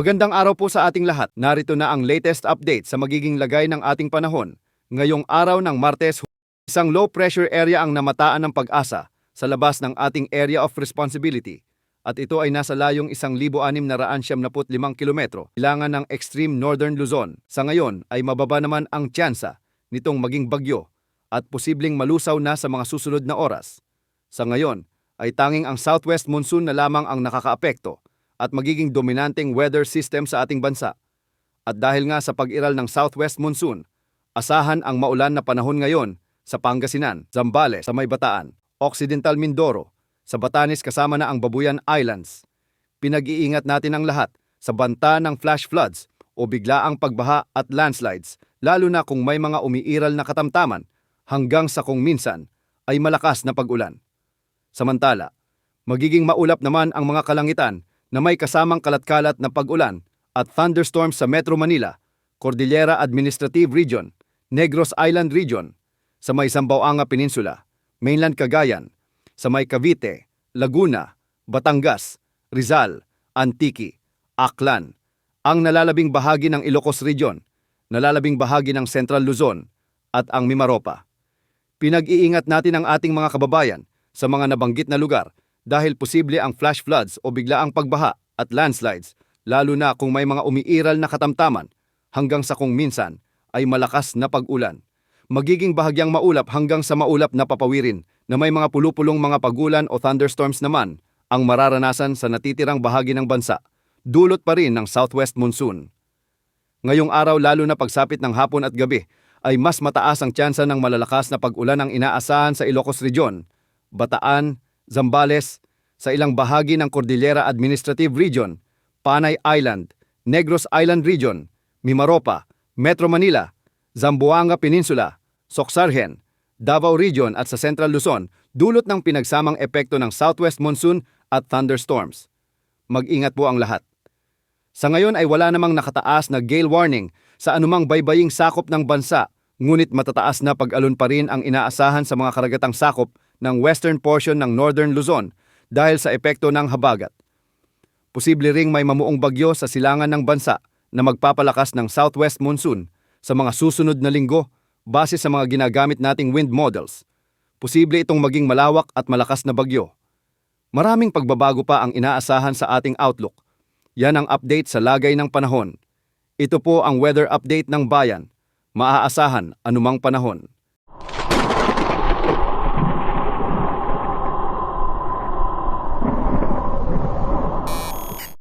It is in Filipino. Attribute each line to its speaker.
Speaker 1: Magandang araw po sa ating lahat. Narito na ang latest update sa magiging lagay ng ating panahon. Ngayong araw ng Martes, isang low pressure area ang namataan ng pag-asa sa labas ng ating area of responsibility. At ito ay nasa layong 1,675 kilometro, ilangan ng extreme northern Luzon. Sa ngayon ay mababa naman ang tsansa nitong maging bagyo at posibleng malusaw na sa mga susunod na oras. Sa ngayon ay tanging ang southwest monsoon na lamang ang nakakaapekto at magiging dominanteng weather system sa ating bansa. At dahil nga sa pag-iral ng southwest monsoon, asahan ang maulan na panahon ngayon sa Pangasinan, Zambales, sa May Bataan, Occidental Mindoro, sa Batanes kasama na ang Babuyan Islands. Pinag-iingat natin ang lahat sa banta ng flash floods o biglaang pagbaha at landslides, lalo na kung may mga umiiral na katamtaman hanggang sa kung minsan ay malakas na pag-ulan. Samantala, magiging maulap naman ang mga kalangitan na may kasamang kalat-kalat na pag-ulan at thunderstorms sa Metro Manila, Cordillera Administrative Region, Negros Island Region, sa may Zamboanga Peninsula, Mainland Cagayan, sa may Cavite, Laguna, Batangas, Rizal, Antique, Aklan, ang nalalabing bahagi ng Ilocos Region, nalalabing bahagi ng Central Luzon, at ang Mimaropa. Pinag-iingat natin ang ating mga kababayan sa mga nabanggit na lugar dahil posible ang flash floods o biglaang pagbaha at landslides, lalo na kung may mga umiiral na katamtaman hanggang sa kung minsan ay malakas na pag-ulan. Magiging bahagyang maulap hanggang sa maulap na papawirin na may mga pulupulong mga pagulan o thunderstorms naman ang mararanasan sa natitirang bahagi ng bansa, dulot pa rin ng southwest monsoon. Ngayong araw lalo na pagsapit ng hapon at gabi ay mas mataas ang tsansa ng malalakas na pag-ulan ang inaasahan sa Ilocos Region, Bataan, Zambales, sa ilang bahagi ng Cordillera Administrative Region, Panay Island, Negros Island Region, Mimaropa, Metro Manila, Zamboanga Peninsula, Soxargen, Davao Region at sa Central Luzon, dulot ng pinagsamang epekto ng southwest monsoon at thunderstorms. Mag-ingat po ang lahat. Sa ngayon ay wala namang nakataas na gale warning sa anumang baybaying sakop ng bansa, ngunit matataas na pag-alon pa rin ang inaasahan sa mga karagatang sakop ng western portion ng northern Luzon dahil sa epekto ng habagat. Posible ring may mamuong bagyo sa silangan ng bansa na magpapalakas ng southwest monsoon sa mga susunod na linggo base sa mga ginagamit nating wind models. Posible itong maging malawak at malakas na bagyo. Maraming pagbabago pa ang inaasahan sa ating outlook. Yan ang update sa lagay ng panahon. Ito po ang weather update ng bayan. Maaasahan anumang panahon.